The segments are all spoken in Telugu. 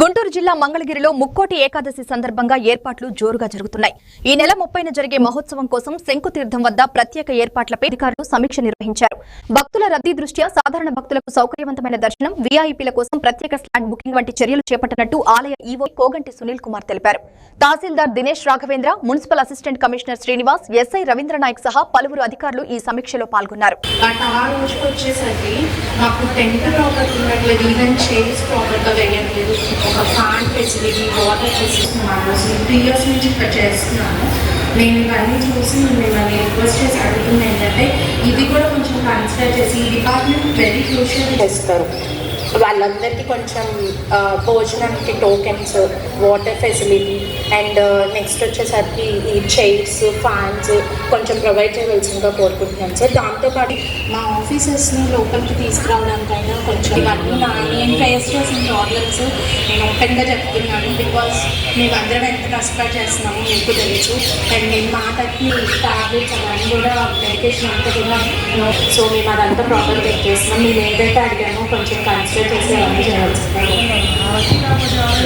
గుంటూరు జిల్లా మంగళగిరిలో ముక్కోటి ఏకాదశి సందర్భంగా ఏర్పాట్లు జోరుగా జరుగుతున్నాయి. ఈ నెల 30న జరిగే మహోత్సవం కోసం శంకుతీర్థం వద్ద ప్రత్యేక ఏర్పాట్లపై అధికారులు సమీక్ష నిర్వహించారు. భక్తుల రద్దీ దృష్ట్యా సాధారణ భక్తులకు సౌకర్యవంతమైన దర్శనం, వీఐపీల కోసం ప్రత్యేక స్లాట్ బుకింగ్ వంటి చర్యలు చేపట్టినట్టు ఆలయ ఈవో కోగంటి సునీల్ కుమార్ తెలిపారు. Tahsildar Dinesh Raghavendra, municipal assistant commissioner Srinivas, SI Ravindranayak సహా పలువురు అధికారులు ఈ సమీక్షలో పాల్గొన్నారు. ఒక ఫ్యాన్ ఫెసిలిటీ, వాటర్ ఫెసిలిటీ అసలు 3 years నుంచి ఇక్కడ చేస్తున్నాను. నేను ఇవన్నీ చూసి మిమ్మల్ని రిక్వెస్ట్ చేసి అడుగుతుంది ఏంటంటే ఇది కూడా కొంచెం కన్సిడర్ చేసి ఈ డిపార్ట్మెంట్ వెరీ క్రూషియల్ చేస్తారు. వాళ్ళందరికీ కొంచెం భోజనానికి tokens, water facility and next వచ్చేసరికి ఈ చైర్స్, ఫ్యాన్స్ కొంచెం ప్రొవైడ్ చేయవలసిందిగా కోరుకుంటున్నాను సార్. దాంతోపాటు మా ఆఫీసర్స్ని లోపలికి తీసుకురావడానికైనా కొంచెం ఇవన్నీ నేను ఫేస్ చేసిన ప్రాబ్లమ్స్ నేను ఓపెన్గా చెప్తున్నాను. బికాస్ మేమందరం ఎంత కష్టపడి చేస్తున్నామో మీకు తెలుసు. అండ్ నేను మా తగ్గి ట్యాబ్లెట్స్ అవన్నీ కూడా మెడికేషన్ అంతా కూడా సో మేము అదంతా ప్రాపర్గా చెక్ చేస్తున్నాం. మేము ఏదైతే అడిగామో కొంచెం కన్సిడర్ చేసి అవన్నీ చేయాల్సింది.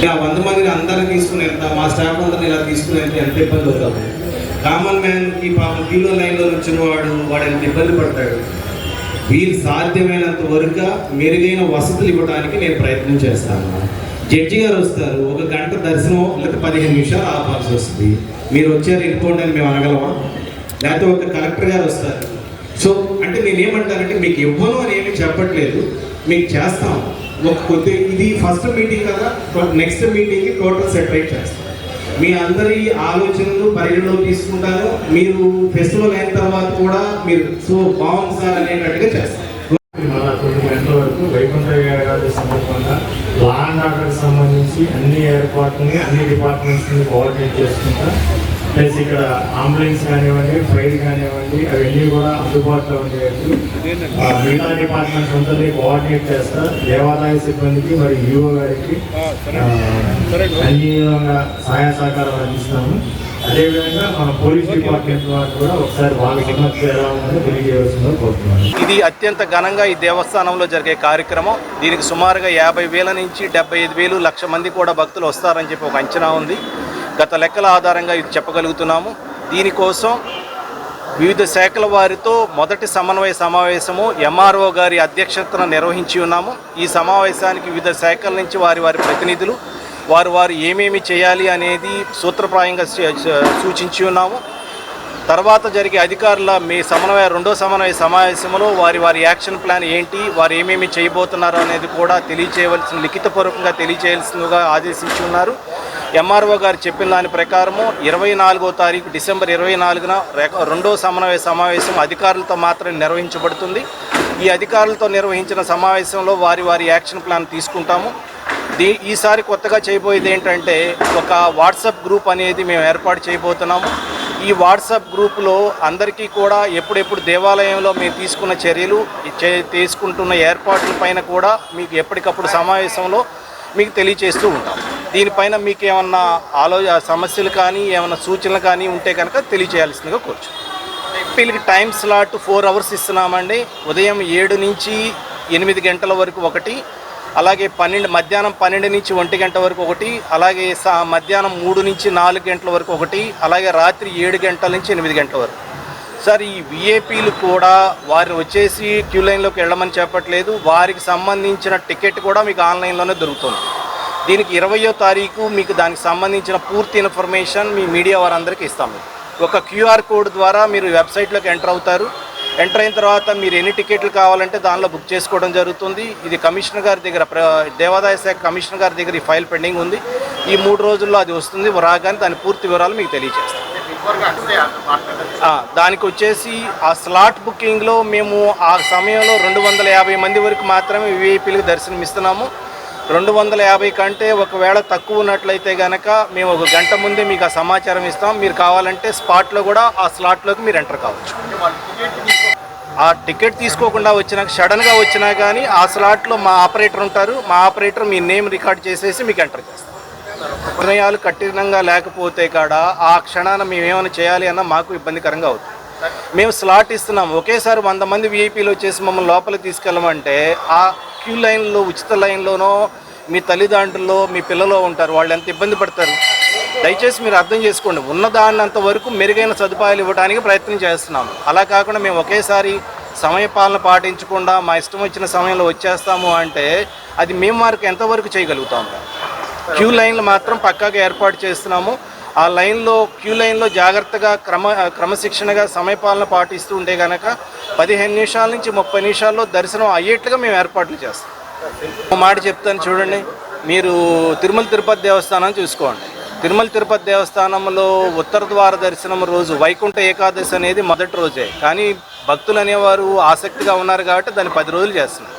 100 మందిని అందరూ తీసుకుని వెళ్తాం, మా స్టాఫ్ అందరినీ ఇలా తీసుకుని వెళ్తే ఎంత ఇబ్బంది అవుతాము. కామన్ మ్యాన్కి పాపం క్యూలో లైన్లో వచ్చిన వాడు ఎంత ఇబ్బంది పడతాడు. వీళ్ళు సాధ్యమైనంత వరకు మెరుగైన వసతులు ఇవ్వడానికి నేను ప్రయత్నం చేస్తాను. జడ్జి గారు వస్తారు, 1 గంట దర్శనం లేకపోతే 15 నిమిషాలు ఆపాల్సి వస్తుంది. మీరు వచ్చారు వెళ్ళిపోండి అని మేము అనగలమా? లేకపోతే ఒక కలెక్టర్ గారు వస్తారు. సో అంటే నేనేమంటానంటే మీకు ఇవ్వను అని ఏమీ చెప్పట్లేదు, మీకు చేస్తాం. ఇది ఫస్ట్ మీటింగ్ కదా, నెక్స్ట్ మీటింగ్కి టోటల్ సెపరేట్ చేస్తాం. మీ అందరి ఆలోచనలు పరిగణలో తీసుకుంటాను. మీరు ఫెస్టివల్ అయిన తర్వాత కూడా మీరు సో బాగుంది సార్ అనేటట్టుగా చేస్తాం. 9 గంటల వరకు వైకుంఠ ఏకాదశి సందర్భంగా లా అండ్ ఆర్డర్కి సంబంధించి అన్ని ఏర్పాట్లని అన్ని డిపార్ట్మెంట్స్ని కోఆర్డినేట్ చేసుకుంటా, ప్లస్ ఇక్కడ అంబులెన్స్ కానివ్వండి, ఫైర్ కానివ్వండి అవన్నీ కూడా అందుబాటులో ఉండేవి. మిగతా డిపార్ట్మెంట్స్ అందరినీ కోఆర్డినేట్ చేస్తా. దేవాదాయ సిబ్బందికి మరియు ఈఓ గారికి అన్ని విధంగా సహాయ సహకారాలు అందిస్తాము. అదేవిధంగా మన పోలీస్ డిపార్ట్మెంట్ వారు కూడా ఒకసారి వాళ్ళ సమస్య ఎలా ఉందో తెలియజేయవలసిందో కోరుతున్నాను. ఇది అత్యంత ఘనంగా ఈ దేవస్థానంలో జరిగే కార్యక్రమం. దీనికి సుమారుగా 50,000 నుంచి 75,000 లక్ష మంది కూడా భక్తులు వస్తారని చెప్పి ఒక అంచనా ఉంది. గత లెక్కల ఆధారంగా ఇది చెప్పగలుగుతున్నాము. దీనికోసం వివిధ శాఖల వారితో మొదటి సమన్వయ సమావేశము ఎంఆర్ఓ గారి అధ్యక్షతన నిర్వహించి ఉన్నాము. ఈ సమావేశానికి వివిధ శాఖల నుంచి వారి ప్రతినిధులు వారు ఏమేమి చేయాలి అనేది సూత్రప్రాయంగా సూచించి ఉన్నాము. తర్వాత జరిగే అధికారుల రెండో సమన్వయ సమావేశంలో వారి యాక్షన్ ప్లాన్ ఏంటి, వారు ఏమేమి చేయబోతున్నారు అనేది కూడా తెలియచేయవలసిన లిఖితపూర్వకంగా తెలియచేయాల్సిందిగా ఆదేశించి ఉన్నారు. ఎంఆర్ఓ గారు చెప్పిన దాని ప్రకారము 24వ తారీఖు డిసెంబర్ 24న రెండో సమన్వయ సమావేశం అధికారులతో మాత్రమే నిర్వహించబడుతుంది. ఈ అధికారులతో నిర్వహించిన సమావేశంలో వారి యాక్షన్ ప్లాన్ తీసుకుంటాము. ఈసారి కొత్తగా చేయబోయేది ఏంటంటే ఒక వాట్సాప్ గ్రూప్ అనేది మేము ఏర్పాటు చేయబోతున్నాము. ఈ వాట్సాప్ గ్రూపులో అందరికీ కూడా ఎప్పుడెప్పుడు దేవాలయంలో మేము తీసుకున్న చర్యలు, తీసుకుంటున్న ఏర్పాట్ల పైన కూడా మీకు ఎప్పటికప్పుడు సమావేశంలో మీకు తెలియచేస్తూ ఉంటాం. దీనిపైన మీకు ఏమన్నా సమస్యలు కానీ ఏమైనా సూచనలు కానీ ఉంటే కనుక తెలియచేయాల్సిందిగా కోరుచు. వీళ్ళకి టైం స్లాట్ 4 hours ఇస్తున్నామండి. ఉదయం 7 నుంచి 8 గంటల వరకు ఒకటి, అలాగే మధ్యాహ్నం 12 నుంచి 1 గంట వరకు ఒకటి, అలాగే మధ్యాహ్నం 3 నుంచి 4 గంటల వరకు ఒకటి, అలాగే రాత్రి 7 గంటల నుంచి 8 గంటల వరకు. సార్ ఈ విఐపీలు కూడా వారిని వచ్చేసి క్యూ లైన్లోకి వెళ్ళమని చెప్పట్లేదు. వారికి సంబంధించిన టికెట్ కూడా మీకు ఆన్లైన్లోనే దొరుకుతుంది. దీనికి 20వ తారీఖు మీకు దానికి సంబంధించిన పూర్తి ఇన్ఫర్మేషన్ మీ మీడియా వారందరికీ ఇస్తాము. ఒక QR కోడ్ ద్వారా మీరు వెబ్సైట్లోకి ఎంటర్ అవుతారు. ఎంటర్ అయిన తర్వాత మీరు ఎన్ని టికెట్లు కావాలంటే దానిలో బుక్ చేసుకోవడం జరుగుతుంది. ఇది కమిషనర్ గారి దగ్గర, దేవాదాయ శాఖ కమిషనర్ గారి దగ్గర ఈ ఫైల్ పెండింగ్ ఉంది. ఈ 3 రోజుల్లో అది వస్తుంది. రాగానే దాని పూర్తి వివరాలు మీకు తెలియజేస్తాం. దానికి వచ్చేసి ఆ స్లాట్ బుకింగ్లో మేము ఆ సమయంలో 250 మంది వరకు మాత్రమే విఐపీలకు దర్శనం ఇస్తున్నాము. 250 కంటే ఒకవేళ తక్కువ ఉన్నట్లయితే కనుక మేము 1 గంట ముందే మీకు ఆ సమాచారం ఇస్తాం. మీరు కావాలంటే స్పాట్లో కూడా ఆ స్లాట్లోకి మీరు ఎంటర్ కావచ్చు. ఆ టికెట్ తీసుకోకుండా సడన్గా వచ్చినా కానీ ఆ స్లాట్లో మా ఆపరేటర్ ఉంటారు. మా ఆపరేటర్ మీ నేమ్ రికార్డ్ చేసేసి మీకు ఎంటర్ చేస్తాం. నిర్ణయాలు కఠినంగా లేకపోతే కాడా ఆ క్షణాన మేమేమైనా చేయాలి అన్నా మాకు ఇబ్బందికరంగా అవుతుంది. మేము స్లాట్ ఇస్తున్నాం. ఒకేసారి 100 మంది విఐపీలు వచ్చేసి మమ్మల్ని లోపలికి తీసుకెళ్ళమంటే ఆ క్యూ లైన్లో, ఉచిత లైన్లోనో మీ తల్లిదండ్రులు మీ పిల్లలు ఉంటారు, వాళ్ళు ఎంత ఇబ్బంది పడతారు. దయచేసి మీరు అర్థం చేసుకోండి. ఉన్నదాన్నంత వరకు మెరుగైన సదుపాయాలు ఇవ్వడానికి ప్రయత్నం చేస్తున్నాము. అలా కాకుండా మేము ఒకేసారి సమయపాలన పాటించకుండా మా ఇష్టం వచ్చిన సమయంలో వచ్చేస్తాము అంటే అది మేము వారికి ఎంతవరకు చేయగలుగుతాము. క్యూ లైన్లు మాత్రం పక్కాగా ఏర్పాటు చేస్తున్నాము. ఆ క్యూ లైన్లో జాగ్రత్తగా క్రమశిక్షణగా సమయపాలన పాటిస్తూ ఉంటే కనుక 15 నిమిషాల నుంచి 30 నిమిషాల్లో దర్శనం అయ్యేట్లుగా మేము ఏర్పాట్లు చేస్తాం. ఒక మాట చెప్తాను చూడండి, మీరు తిరుమల తిరుపతి దేవస్థానం చూసుకోండి. తిరుమల తిరుపతి దేవస్థానంలో ఉత్తర ద్వార దర్శనం రోజు వైకుంఠ ఏకాదశి అనేది మొదటి రోజే, కానీ భక్తులు అనేవారు ఆసక్తిగా ఉన్నారు కాబట్టి దాన్ని 10 రోజులు చేస్తున్నారు.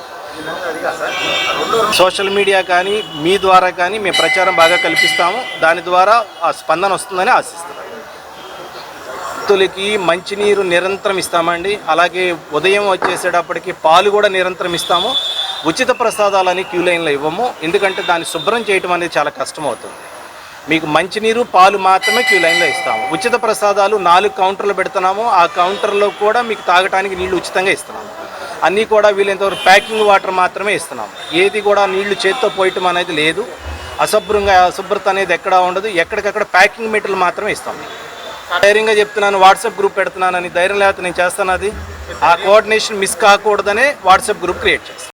సోషల్ మీడియా కానీ మీ ద్వారా కానీ మేము ప్రచారం బాగా కల్పిస్తాము. దాని ద్వారా ఆ స్పందన వస్తుందని ఆశిస్తున్నాం. భక్తులకి మంచినీరు నిరంతరం ఇస్తామండి. అలాగే ఉదయం వచ్చేసేటప్పటికి పాలు కూడా నిరంతరం ఇస్తాము. ఉచిత ప్రసాదాలని క్యూ లైన్లో ఇవ్వము, ఎందుకంటే దాన్ని శుభ్రం చేయటం అనేది చాలా కష్టమవుతుంది. మీకు మంచినీరు పాలు మాత్రమే క్యూ లైన్లో ఇస్తాము. ఉచిత ప్రసాదాలు 4 కౌంటర్లు పెడుతున్నాము. ఆ కౌంటర్లో కూడా మీకు తాగడానికి నీళ్లు ఉచితంగా ఇస్తున్నాము. అన్నీ కూడా వీలైనంతవరకు ప్యాకింగ్ వాటర్ మాత్రమే ఇస్తున్నాము. ఏది కూడా నీళ్లు చేత్తో పోయటం అనేది లేదు. అశుభ్రత అనేది ఎక్కడా ఉండదు. ఎక్కడికక్కడ ప్యాకింగ్ మెటీరియల్ మాత్రమే ఇస్తాము. ధైర్యంగా చెప్తున్నాను, వాట్సాప్ గ్రూప్ పెడుతున్నానని. ధైర్యం లేకపోతే నేను చేస్తాను. అది ఆ కోఆర్డినేషన్ మిస్ కాకూడదనే వాట్సాప్ గ్రూప్ క్రియేట్ చేస్తాను.